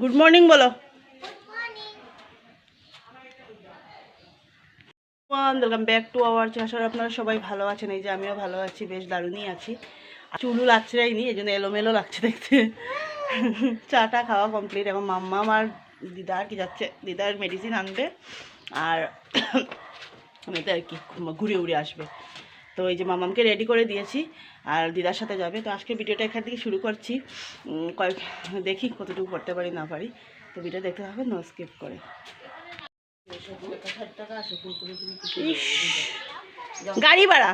Good morning বলো। Welcome back to our channel. আপনারা সবাই ভালো আছেন? এই যে আমিও ভালো আছি, বেশ দারুণই আছি। চুলও লাগছেই এই জন্য এলোমেলো লাগছে দেখতে। চাটা খাওয়া কমপ্লিট। এবং মাম্মা আমার দিদার কি যাচ্ছে, দিদার মেডিসিন আনবে আর এতে আর কি ঘুরে উড়ে আসবে। তো এই যে মামামকে রেডি করে দিয়েছি আর দিদার সাথে যাবে। তো আজকে ভিডিওটা এখান থেকে শুরু করছি। দেখি কতটুকু করতে পারি না পারি। তো ভিডিও দেখতে হবে, নো স্কিপ করে। গাড়ি ভাড়া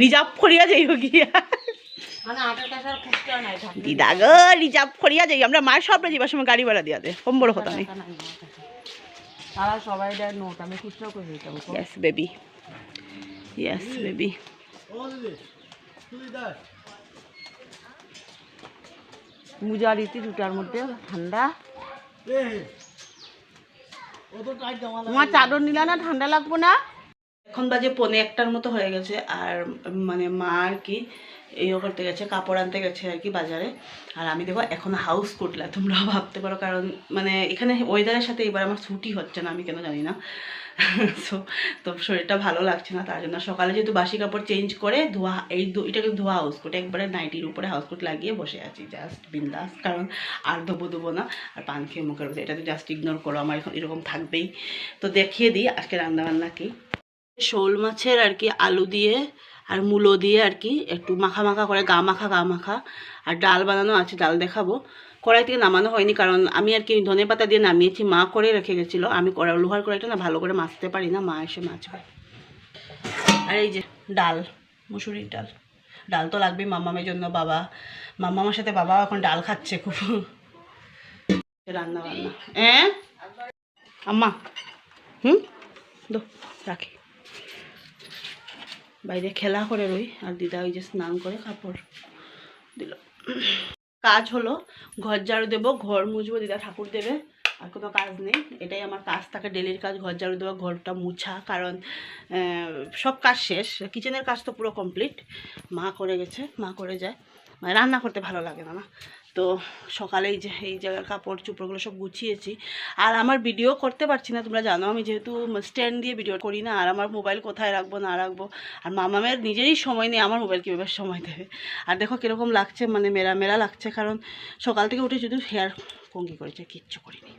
রিজার্ভ করিয়া যাই গিয়া দিদা গো, রিজার্ভ করিয়া যাই আমরা। মার সব যাবার সময় গাড়ি ভাড়া দিয়া দে, কম বড় কথা নেই। তারা সবাই দেয় নোট, আমি খুচরো করে দিতাম। Yes baby, yes baby. মুজা রীতি দুটার মধ্যে ঠান্ডা। তোমার চাদর নিলা না, ঠান্ডা লাগবো না? এখন বাজে 1:45 মতো হয়ে গেছে। আর মানে মা আর কি ইয়ে করতে গেছে, কাপড় আনতে গেছে আর কি বাজারে। আর আমি দেখো এখন হাউস কোটলা, তোমরাও ভাবতে পারো, কারণ মানে এখানে ওয়েদারের সাথে এবার আমার ছুটি হচ্ছে না, আমি কেন জানি না। সো তো শরীরটা ভালো লাগছে না, তার জন্য সকালে যেহেতু বাসি কাপড় চেঞ্জ করে ধোয়া, এটাকে ধোয়া হাউস কোট, একবারে নাইটির উপরে হাউস কোট লাগিয়ে বসে আছি জাস্ট বিন্দাস। কারণ আর ধোবো না, আর পান খেয়ে মুখের উপরে, এটা তো জাস্ট ইগনোর করো, আমার এখন এরকম থাকবেই। তো দেখিয়ে দিই আজকে রান্নাবান্না কি। শোল মাছের আর কি আলু দিয়ে আর মূলো দিয়ে আর কি একটু মাখা মাখা করে, গা মাখা। আর ডাল বানানো আছে, ডাল দেখাবো। কড়াই থেকে নামানো হয়নি, কারণ আমি আর কি ধনে পাতা দিয়ে নামিয়েছি, মা করে রেখে গেছিলো। আমি লোহার কড়াইটা না ভালো করে মাছতে পারি না, মা এসে মাছবে। আর এই যে ডাল, মুসুরির ডাল। ডাল তো লাগবেই মামামের জন্য। মামামার সাথে বাবা এখন ডাল খাচ্ছে খুব। রান্না বান্না আম্মা দো রাখি। বাইরে খেলা করে রই, আর দিদা ওই যে স্নান করে কাপড় দিল। কাজ হলো ঘর ঝাড়ু দেবো, ঘর মুছবো, দিদা ঠাকুর দেবে, আর কোনো কাজ নেই। এটাই আমার কাজ থাকে, ডেলির কাজ, ঘর ঝাড়ু দেওয়া, ঘরটা মুছা। কারণ সব কাজ শেষ, কিচেনের কাজ তো পুরো কমপ্লিট, মা করে গেছে, মা করে যায়। মানে রান্না করতে ভালো লাগে না। তো সকালেই যে এই জায়গার কাপড় চোপড়গুলো সব গুছিয়েছি। আর আমার ভিডিও করতে পারছি না, তোমরা জানো আমি যেহেতু স্ট্যান্ড দিয়ে ভিডিও করি না, আর আমার মোবাইল কোথায় রাখবো না রাখবো। আর মামামের নিজেরই সময় নেই, আমার মোবাইল কীভাবে সময় দেবে। আর দেখো কীরকম লাগছে, মানে মেলা লাগছে, কারণ সকাল থেকে উঠে শুধু হেয়ার কঙ্গি করেছে, কিচ্ছু করিনি।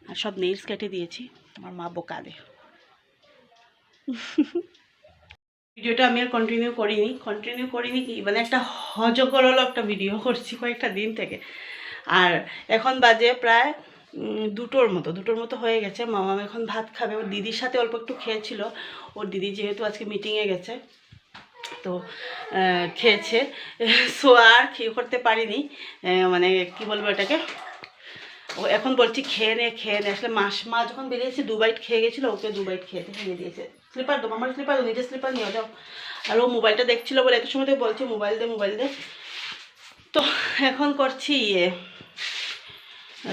আর সব নেইলস কেটে দিয়েছি, আমার মা বোকা দে। ভিডিওটা আমি আর কন্টিনিউ করিনি কি মানে একটা হজকরল একটা ভিডিও করছি কয়েকটা দিন থেকে। আর এখন বাজে প্রায় 2টোর মতো হয়ে গেছে। মামা এখন ভাত খাবে, ওর দিদির সাথে অল্প একটু খেয়েছিল। ওর দিদি যেহেতু আজকে মিটিংয়ে গেছে, তো খেয়েছে। সো আর খেয়ে করতে পারিনি, মানে কি বলবো এটাকে, ও এখন বলছি খেয়ে নে। আসলে মা যখন বেরিয়েছে 2 বাইট খেয়ে গেছিলো, ওকে 2 বাইট খেয়ে দিয়েছে। স্লিপার দো, আমার স্লিপার দো, নিজের স্লিপার নিয়ে যাও। আর ও মোবাইলটা দেখছিলো বলে এত সময় বলছে মোবাইল দে। তো এখন করছি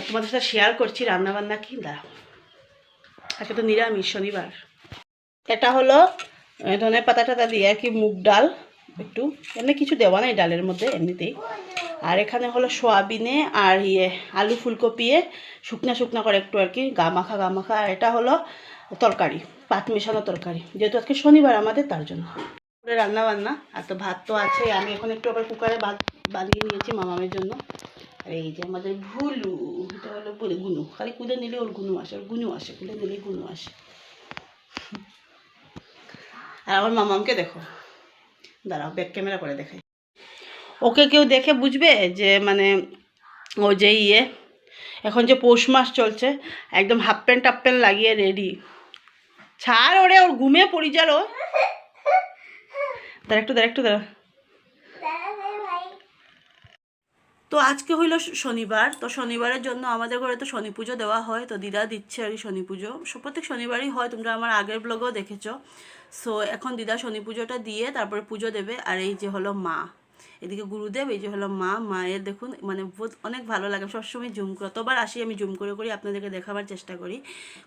তোমাদের সাথে শেয়ার করছি রান্নাবান্না কি। দাঁড়াও, আজকে তো নিরামিষ, শনিবার। এটা হলো ধনে পাতা টাতা দিয়ে আর কি মুগ ডাল, একটু এমনি কিছু দেওয়া নাই ডালের মধ্যে এমনিতেই। আর এখানে হলো সোয়াবিনে আর আলু ফুলকপিয়ে শুকনা করে একটু আর কি গা মাখা। আর এটা হলো তরকারি, পাত মেশানো তরকারি, যেহেতু আজকে শনিবার আমাদের, তার জন্য রান্না বান্না। আর তো ভাত তো আছে, আমি এখন একটু আবার কুকারে ভাত বানিয়ে নিয়েছি মামামের জন্য। আর এই যে আমাদের ভুলু, এটা হলো গুনু, খালি কুদে নিলে ওর গুনু আসে, কুদে নিলেই গুনু আসে। আর আমার মামামকে দেখো, দাঁড়াও ব্যাক ক্যামেরা করে দেখাই। ওকে কেউ দেখে বুঝবে যে মানে ও যে এখন যে পৌষ মাস চলছে, একদম হাফ প্যান্ট লাগিয়ে রেডি। ছাড় ওরে, ওর ঘুমিয়ে পড়ি যার। ও দাঁড়া একটু দাঁড়া। তো আজকে হইল শনিবার, তো শনিবারের জন্য আমাদের ঘরে তো শনি পুজো দেওয়া হয়। তো দিদা দিচ্ছে আর কি শনি পুজো, প্রত্যেক শনিবারই হয়, তোমরা আমার আগের ব্লগেও দেখেছো। সো এখন দিদা শনি পুজোটা দিয়ে তারপরে পুজো দেবে। আর এই যে হলো মা, এদিকে গুরুদেব, এই যে হলো মা, মায়ের দেখুন মানে অনেক ভালো লাগে, সবসময় জুম যতবার আসি আমি জুম করে করে আপনাদেরকে দেখাবার চেষ্টা করি,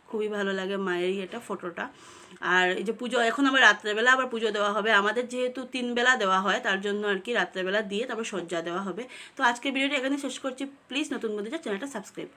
খুবই ভালো লাগে মায়েরই এটা ফটোটা। আর এই যে পুজো, এখন আবার রাত্রেবেলা আবার পুজো দেওয়া হবে, আমাদের যেহেতু 3 বেলা দেওয়া হয় তার জন্য আর কি রাত্রেবেলা দিয়ে তারপর সজ্জা দেওয়া হবে। তো আজকের ভিডিওটা এখানে শেষ করছি, প্লিজ নতুন বন্ধুদের চ্যানেলটা সাবস্ক্রাইব